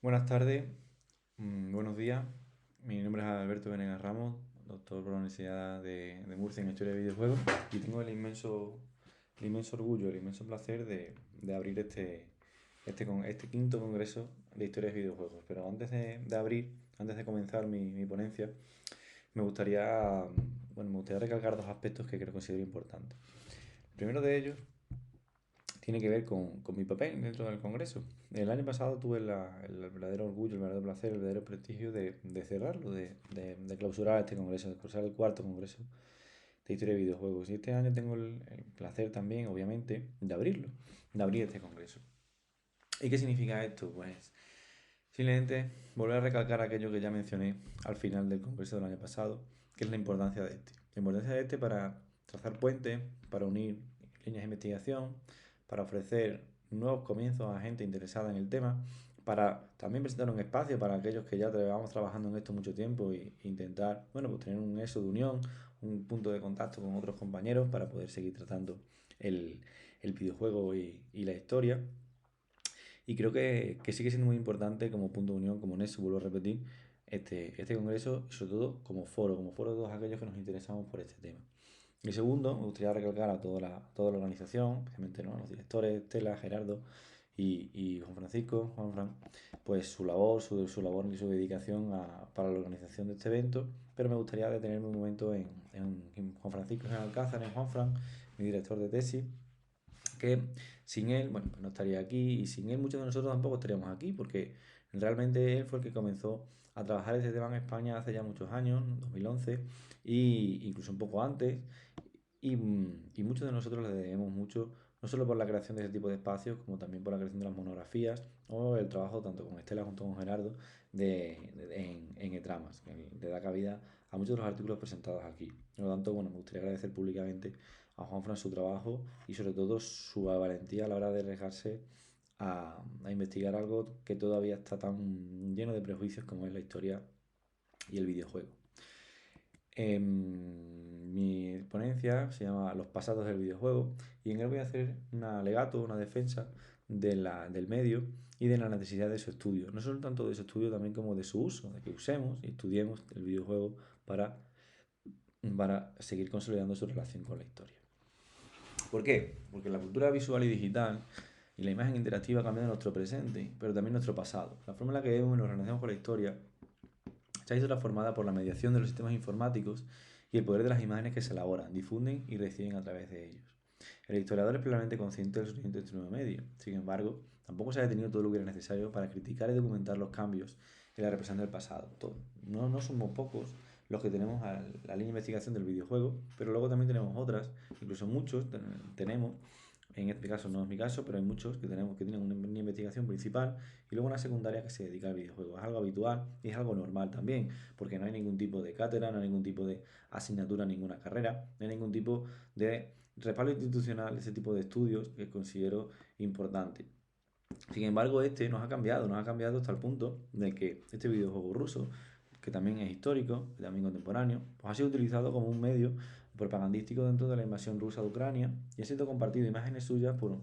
Buenas tardes, buenos días. Mi nombre es Alberto Venegas Ramos, doctor por la Universidad de Murcia en Historia de Videojuegos y tengo el inmenso orgullo, el inmenso placer de abrir este quinto congreso de Historia de Videojuegos. Pero antes de comenzar mi ponencia, me gustaría, me gustaría recalcar dos aspectos que creo considero importantes. El primero de ellos tiene que ver con mi papel dentro del Congreso. El año pasado tuve el verdadero orgullo, el verdadero placer, el verdadero prestigio de cerrarlo, de clausurar este Congreso, de clausurar el cuarto Congreso de Historia de Videojuegos. Y este año tengo el placer también, obviamente, de abrirlo, de abrir este Congreso. ¿Y qué significa esto? Pues simplemente volver a recalcar aquello que ya mencioné al final del Congreso del año pasado, que es la importancia de este. La importancia de este para trazar puentes, para unir líneas de investigación, para ofrecer nuevos comienzos a gente interesada en el tema, para también presentar un espacio para aquellos que ya llevamos trabajando en esto mucho tiempo e intentar, pues tener un eso de unión, un punto de contacto con otros compañeros para poder seguir tratando el, el videojuego y la historia. Y creo que sigue siendo muy importante como punto de unión, como nexo, vuelvo a repetir, este congreso, y sobre todo como foro de todos aquellos que nos interesamos por este tema. Y segundo, me gustaría recalcar a toda la organización, especialmente, ¿no?, a los directores, Estela, Gerardo y Juan Francisco, Juanfran, pues su labor y su dedicación para la organización de este evento. Pero me gustaría detenerme un momento en Juan Francisco en Alcázar, en Juanfran, mi director de tesis, que sin él, bueno, pues no estaría aquí, y sin él muchos de nosotros tampoco estaríamos aquí, porque realmente él fue el que comenzó a trabajar este tema en España hace ya muchos años, 2011, y incluso un poco antes, y muchos de nosotros le debemos mucho, no solo por la creación de ese tipo de espacios, como también por la creación de las monografías o el trabajo tanto con Estela junto con Gerardo en Etramas, que le da cabida a muchos de los artículos presentados aquí. Por lo tanto, bueno, me gustaría agradecer públicamente a Juanfran su trabajo y sobre todo su valentía a la hora de arriesgarse a investigar algo que todavía está tan lleno de prejuicios como es la historia y el videojuego. Mi ponencia se llama Los pasados del videojuego y en él voy a hacer un alegato, una defensa del medio y de la necesidad de su estudio. No solo tanto de su estudio también como de su uso, de que usemos y estudiemos el videojuego para seguir consolidando su relación con la historia. ¿Por qué? Porque la cultura visual y digital y la imagen interactiva ha cambiado nuestro presente, pero también nuestro pasado. La forma en la que vemos y nos relacionamos con la historia se ha visto transformada por la mediación de los sistemas informáticos y el poder de las imágenes que se elaboran, difunden y reciben a través de ellos. El historiador es plenamente consciente del surgimiento de este nuevo medio. Sin embargo, tampoco se ha detenido todo lo que era necesario para criticar y documentar los cambios en la representación del pasado. No somos pocos los que tenemos la línea de investigación del videojuego, pero luego también tenemos otras, incluso muchos tenemos, en este caso no es mi caso, pero hay muchos que tienen una investigación principal y luego una secundaria que se dedica al videojuego. Es algo habitual y es algo normal también, porque no hay ningún tipo de cátedra, no hay ningún tipo de asignatura, ninguna carrera, no hay ningún tipo de respaldo institucional de ese tipo de estudios que considero importante. Sin embargo, nos ha cambiado hasta el punto de que este videojuego ruso, que también es histórico, que también contemporáneo, pues ha sido utilizado como un medio propagandístico dentro de la invasión rusa de Ucrania y ha sido compartido imágenes suyas por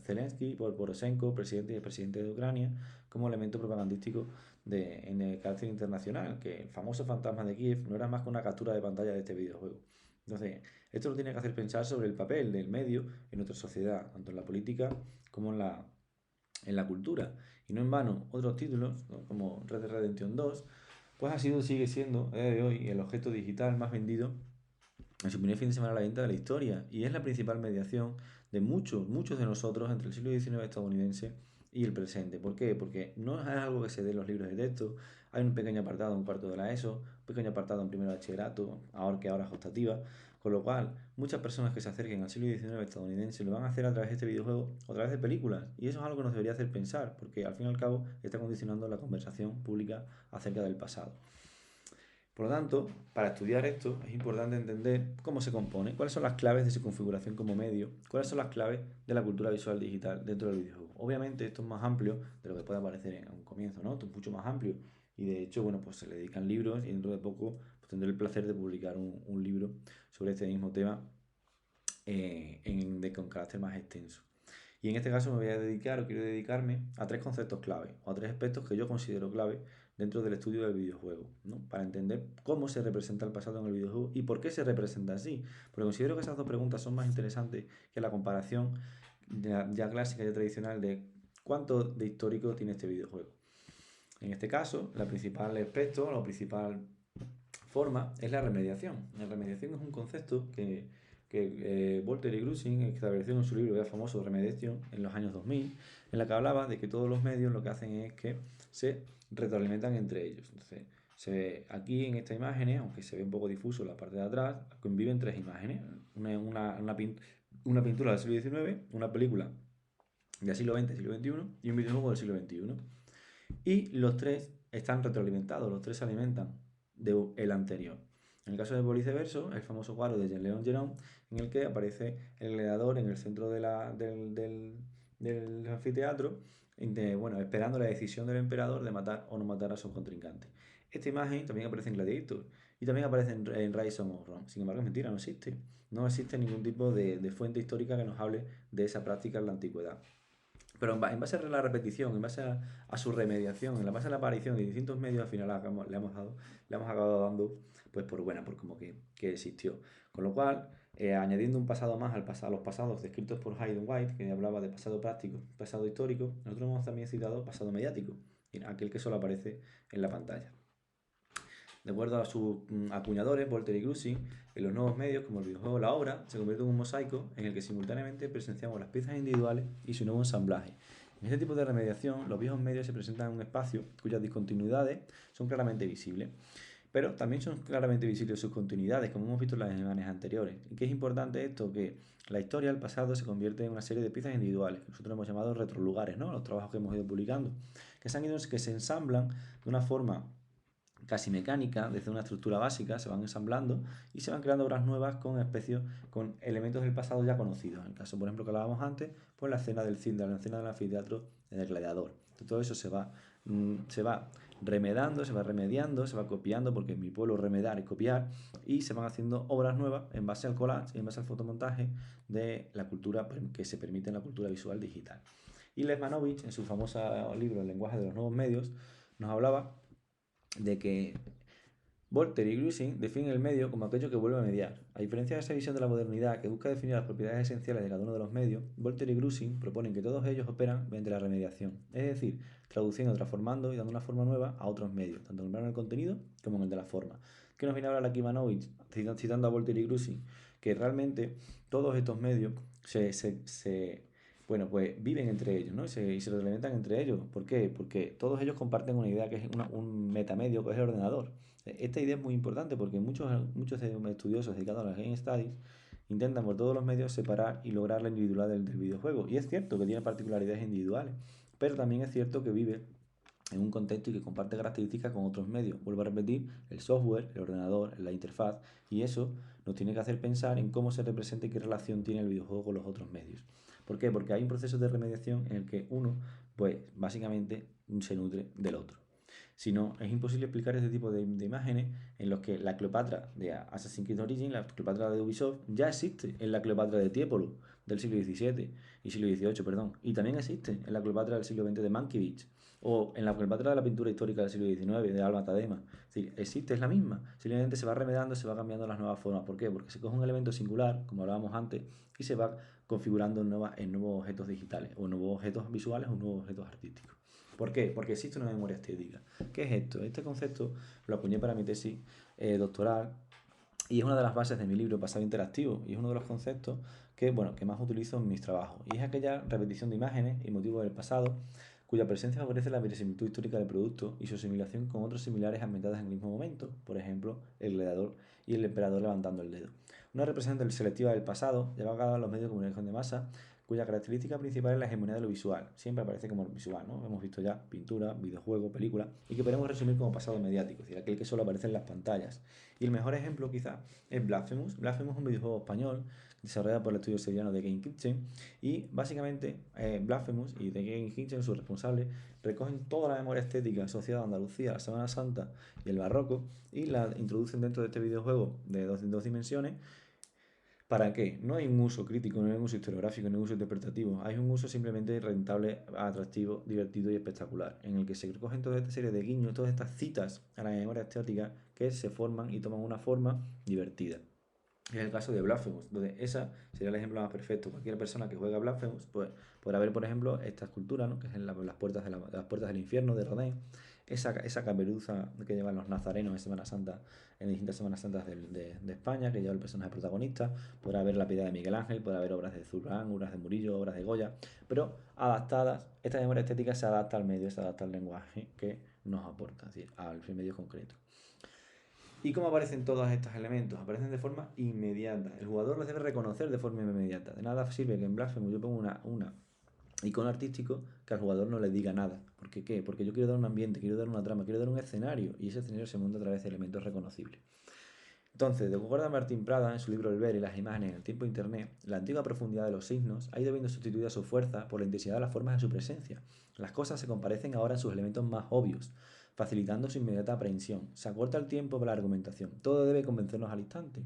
Zelensky, por Poroshenko, presidente y expresidente de Ucrania, como elemento propagandístico en el carácter internacional, que el famoso fantasma de Kiev no era más que una captura de pantalla de este videojuego. Entonces, esto nos tiene que hacer pensar sobre el papel del medio en nuestra sociedad, tanto en la política como en la cultura. Y no en vano, otros títulos, ¿no?, como Red Dead Redemption 2, pues sigue siendo a día de hoy el objeto digital más vendido en su primer fin de semana a la venta de la historia. Y es la principal mediación de muchos de nosotros entre el siglo XIX estadounidense y el presente. ¿Por qué? Porque no es algo que se dé en los libros de texto. Hay un pequeño apartado en cuarto de la ESO, un pequeño apartado en primero de bachillerato, ahora es optativa. Con lo cual, muchas personas que se acerquen al siglo XIX estadounidense lo van a hacer a través de este videojuego o a través de películas. Y eso es algo que nos debería hacer pensar, porque al fin y al cabo está condicionando la conversación pública acerca del pasado. Por lo tanto, para estudiar esto es importante entender cómo se compone, cuáles son las claves de su configuración como medio, cuáles son las claves de la cultura visual digital dentro del videojuego. Obviamente esto es más amplio de lo que puede parecer en un comienzo, ¿no? Esto es mucho más amplio y de hecho, bueno, pues se le dedican libros y dentro de poco pues, tendré el placer de publicar un libro sobre este mismo tema con carácter más extenso. Y en este caso me voy a dedicar o quiero dedicarme a 3 conceptos clave o a 3 aspectos que yo considero clave dentro del estudio del videojuego, ¿no? Para entender cómo se representa el pasado en el videojuego y por qué se representa así. Porque considero que esas 2 preguntas son más interesantes que la comparación ya clásica, ya tradicional de cuánto de histórico tiene este videojuego. En este caso, la principal aspecto, la principal forma es la remediación. La remediación es un concepto que Walter y Grusing estableció en su libro ya famoso Remediation en los años 2000, en la que hablaba de que todos los medios lo que hacen es que se retroalimentan entre ellos. Entonces, se ve aquí en estas imágenes, aunque se ve un poco difuso en la parte de atrás, conviven 3 imágenes. Una pintura del siglo XIX, una película del siglo XX, siglo XXI y un videojuego del siglo XXI. Y los 3 están retroalimentados, los 3 se alimentan del anterior. En el caso de Policeverso, el famoso cuadro de Jean-Léon Gérôme, en el que aparece el gladiador en el centro del anfiteatro, bueno, esperando la decisión del emperador de matar o no matar a sus contrincantes. Esta imagen también aparece en Gladiator y también aparece en Rise of Rome. Sin embargo, es mentira, no existe. No existe ningún tipo de fuente histórica que nos hable de esa práctica en la antigüedad. Pero en base a la repetición, en base a su remediación, en base a la aparición de distintos medios, al final le hemos acabado dando pues por buena, por como que existió. Con lo cual, añadiendo un pasado más a los pasados descritos por Hayden White, que hablaba de pasado práctico, pasado histórico, nosotros hemos también citado pasado mediático, aquel que solo aparece en la pantalla. De acuerdo a sus acuñadores, Walter y Grusing, en los nuevos medios, como el videojuego La Obra, se convierte en un mosaico en el que simultáneamente presenciamos las piezas individuales y su nuevo ensamblaje. En este tipo de remediación, los viejos medios se presentan en un espacio cuyas discontinuidades son claramente visibles, pero también son claramente visibles sus continuidades, como hemos visto en las imágenes anteriores. ¿Y qué es importante esto? Que la historia, el pasado, se convierte en una serie de piezas individuales, que nosotros hemos llamado retrolugares, ¿no? Los trabajos que hemos ido publicando, que se ensamblan de una forma casi mecánica, desde una estructura básica, se van ensamblando y se van creando obras nuevas con elementos del pasado ya conocidos. En el caso, por ejemplo, que hablábamos antes, pues la escena del cine, la escena del anfiteatro del gladiador. Todo eso se va remedando, se va remediando, se va copiando, porque en mi pueblo remedar es copiar, y se van haciendo obras nuevas en base al collage y en base al fotomontaje de la cultura que se permite en la cultura visual digital. Y Lesmanovich, en su famoso libro El lenguaje de los nuevos medios, nos hablaba de que Volter y Grusing definen el medio como aquello que vuelve a mediar. A diferencia de esa visión de la modernidad que busca definir las propiedades esenciales de cada uno de los medios, Volter y Grusing proponen que todos ellos operan mediante la remediación, es decir, traduciendo, transformando y dando una forma nueva a otros medios, tanto en el plano del contenido como en el de la forma. ¿Qué nos viene a hablar aquí Ivanovich, citando a Volter y Grusing? Que realmente todos estos medios bueno, pues viven entre ellos, ¿no? Y se retroalimentan entre ellos. ¿Por qué? Porque todos ellos comparten una idea que es un metamedio, que es el ordenador. Esta idea es muy importante porque muchos estudiosos dedicados a las Game Studies intentan por todos los medios separar y lograr la individualidad del videojuego. Y es cierto que tiene particularidades individuales, pero también es cierto que vive en un contexto y que comparte características con otros medios. Vuelvo a repetir, el software, el ordenador, la interfaz, y eso nos tiene que hacer pensar en cómo se representa y qué relación tiene el videojuego con los otros medios. ¿Por qué? Porque hay un proceso de remediación en el que uno, pues básicamente se nutre del otro. Si no, es imposible explicar este tipo de imágenes en los que la Cleopatra de Assassin's Creed Origins, la Cleopatra de Ubisoft, ya existe en la Cleopatra de Tiepolo del siglo XVII y siglo XVIII, perdón, y también existe en la Cleopatra del siglo XX de Mankiewicz o en la Cleopatra de la pintura histórica del siglo XIX de Alba Tadema. Es decir, existe, es la misma, simplemente se va remedando, se va cambiando las nuevas formas. ¿Por qué? Porque se coge un elemento singular, como hablábamos antes, y se va configurando en nuevos objetos digitales, o nuevos objetos visuales, o nuevos objetos artísticos. ¿Por qué? Porque existe una memoria estética. ¿Qué es esto? Este concepto lo acuñé para mi tesis doctoral y es una de las bases de mi libro Pasado Interactivo y es uno de los conceptos que más utilizo en mis trabajos. Y es aquella repetición de imágenes y motivos del pasado cuya presencia favorece la verosimilitud histórica del producto y su asimilación con otros similares ambientados en el mismo momento, por ejemplo, el gladiador y el emperador levantando el dedo. Una representación selectiva del pasado lleva a cabo a los medios de comunicación de masa cuya característica principal es la hegemonía de lo visual. Siempre aparece como visual, ¿no? Hemos visto ya pintura, videojuego, película, y que podemos resumir como pasado mediático, es decir, aquel que solo aparece en las pantallas. Y el mejor ejemplo quizá es Blasphemous. Blasphemous es un videojuego español desarrollado por el estudio sevillano de Game Kitchen y básicamente Blasphemous y The Game Kitchen, sus responsables, recogen toda la memoria estética asociada a Andalucía, la Semana Santa y el barroco y la introducen dentro de este videojuego de dos dimensiones ¿Para qué? No hay un uso crítico, no hay un uso historiográfico, no hay un uso interpretativo. Hay un uso simplemente rentable, atractivo, divertido y espectacular, en el que se recogen toda esta serie de guiños, todas estas citas a la memoria estética que se forman y toman una forma divertida. Es el caso de Blasphemous, donde esa sería el ejemplo más perfecto. Cualquier persona que juega Blasphemous pues, podrá ver, por ejemplo, esta escultura, ¿no? Que es en las puertas, las puertas del infierno de Rodin, esa caperuza que llevan los nazarenos en Semana Santa, en distintas Semanas Santas de España, que lleva el personaje protagonista. Podrá ver la piedad de Miguel Ángel, podrá ver obras de Zurbarán, obras de Murillo, obras de Goya, pero adaptadas. Esta memoria estética se adapta al medio, se adapta al lenguaje que nos aporta, es decir, al medio concreto. ¿Y cómo aparecen todos estos elementos? Aparecen de forma inmediata. El jugador los debe reconocer de forma inmediata. De nada sirve que en Blasphemous yo ponga una icono artístico que al jugador no le diga nada. ¿Por qué qué? Porque yo quiero dar un ambiente, quiero dar una trama, quiero dar un escenario, y ese escenario se monta a través de elementos reconocibles. Entonces, de acuerdo a Martín Prada, en su libro El ver y las imágenes en el tiempo de Internet, la antigua profundidad de los signos ha ido viendo sustituida su fuerza por la intensidad de las formas de su presencia. Las cosas se comparecen ahora en sus elementos más obvios, facilitando su inmediata aprehensión. Se acorta el tiempo para la argumentación. Todo debe convencernos al instante.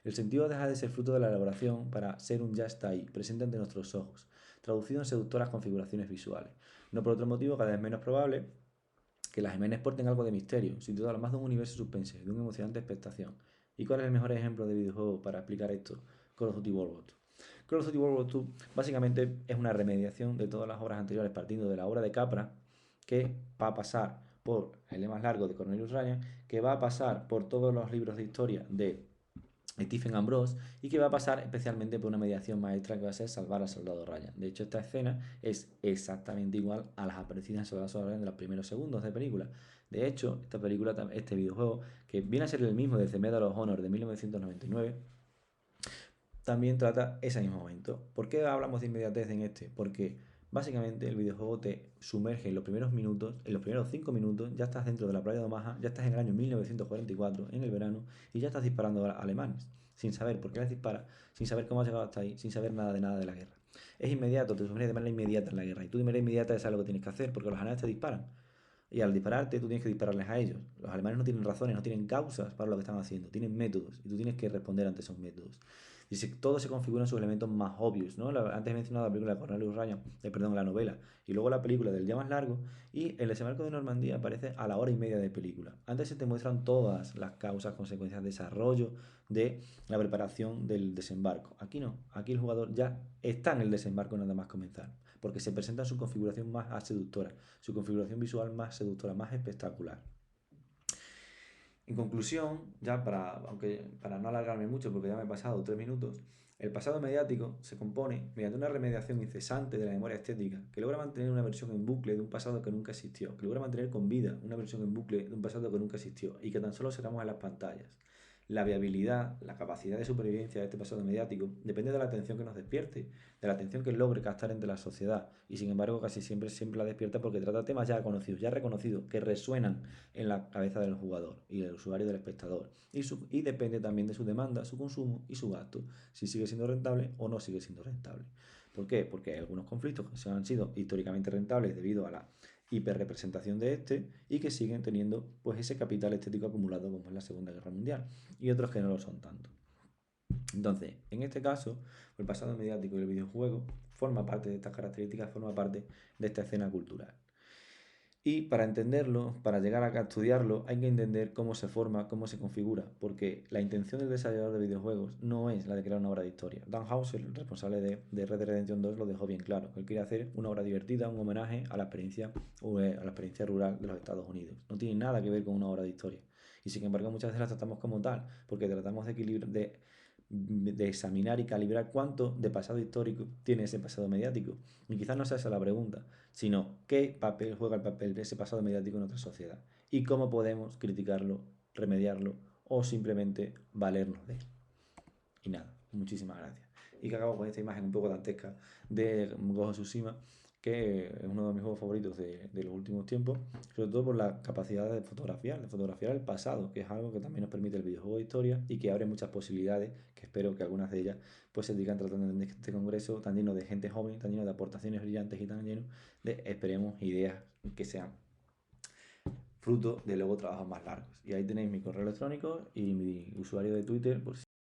El sentido deja de ser fruto de la elaboración para ser un ya está ahí, presente ante nuestros ojos, traducido en seductoras configuraciones visuales. No por otro motivo, cada vez menos probable que las imágenes porten algo de misterio, sin duda más de un universo suspense, de una emocionante expectación. ¿Y cuál es el mejor ejemplo de videojuego para explicar esto? Call of Duty World War II. Call of Duty World War II básicamente es una remediación de todas las obras anteriores, partiendo de la obra de Capra, que va a pasar por el más largo de Cornelius Ryan, que va a pasar por todos los libros de historia de Stephen Ambrose, y que va a pasar especialmente por una mediación maestra que va a ser salvar al soldado Ryan. De hecho, esta escena es exactamente igual a las apariciones en soldado Ryan de los primeros segundos de película. De hecho, este videojuego, que viene a ser el mismo de The Medal of Honor de 1999, también trata ese mismo momento. ¿Por qué hablamos de inmediatez en este? Porque básicamente el videojuego te sumerge en los primeros minutos, en los primeros 5 minutos, ya estás dentro de la playa de Omaha, ya estás en el año 1944, en el verano, y ya estás disparando a alemanes, sin saber por qué les dispara, sin saber cómo has llegado hasta ahí, sin saber nada de la guerra. Es inmediato, te sumerge de manera inmediata en la guerra, y tú de manera inmediata sabes lo que tienes que hacer, porque los alemanes te disparan. Y al dispararte, tú tienes que dispararles a ellos. Los alemanes no tienen razones, no tienen causas para lo que están haciendo, tienen métodos, y tú tienes que responder ante esos métodos. Y todo se configura en sus elementos más obvios, ¿no? Antes he mencionado la película de Cornelius Ryan, perdón, la novela, y luego la película del día más largo, y el desembarco de Normandía aparece a la hora y media de película. Antes se te muestran todas las causas, consecuencias, desarrollo de la preparación del desembarco. Aquí no, aquí el jugador ya está en el desembarco nada más comenzar, porque se presenta en su configuración más seductora, su configuración visual más seductora, más espectacular. En conclusión, ya para no alargarme mucho, porque ya me he pasado 3 minutos, el pasado mediático se compone mediante una remediación incesante de la memoria estética, que logra mantener una versión en bucle de un pasado que nunca existió, que logra mantener con vida una versión en bucle de un pasado que nunca existió y que tan solo observamos en las pantallas. La viabilidad, la capacidad de supervivencia de este pasado mediático depende de la atención que nos despierte, de la atención que logre captar entre la sociedad, y sin embargo casi siempre la despierta porque trata temas ya conocidos, ya reconocidos, que resuenan en la cabeza del jugador y del usuario, del espectador, y depende también de su demanda, su consumo y su gasto, si sigue siendo rentable o no sigue siendo rentable. ¿Por qué? Porque hay algunos conflictos que han sido históricamente rentables debido a la hiperrepresentación de este y que siguen teniendo pues ese capital estético acumulado como en la Segunda Guerra Mundial, y otros que no lo son tanto. Entonces, en este caso, el pasado mediático del videojuego forma parte de estas características, forma parte de esta escena cultural. Y para entenderlo, para llegar a estudiarlo, hay que entender cómo se forma, cómo se configura, porque la intención del desarrollador de videojuegos no es la de crear una obra de historia. Dan Houser, el responsable de Red Dead Redemption 2, lo dejó bien claro. Él quiere hacer una obra divertida, un homenaje a la experiencia rural de los Estados Unidos. No tiene nada que ver con una obra de historia. Y sin embargo, muchas veces la tratamos como tal, porque tratamos de examinar y calibrar cuánto de pasado histórico tiene ese pasado mediático. Y quizás no sea esa la pregunta, sino qué papel juega el papel de ese pasado mediático en nuestra sociedad y cómo podemos criticarlo, remediarlo o simplemente valernos de él. Y nada, muchísimas gracias. Y que acabo con esta imagen un poco dantesca de Ghost of Tsushima, que es uno de mis juegos favoritos de los últimos tiempos, sobre todo por la capacidad de fotografiar el pasado, que es algo que también nos permite el videojuego de historia y que abre muchas posibilidades, que espero que algunas de ellas pues se digan tratando de este congreso tan lleno de gente joven, tan lleno de aportaciones brillantes y tan lleno de, esperemos, ideas que sean fruto de luego trabajos más largos. Y ahí tenéis mi correo electrónico y mi usuario de Twitter, por si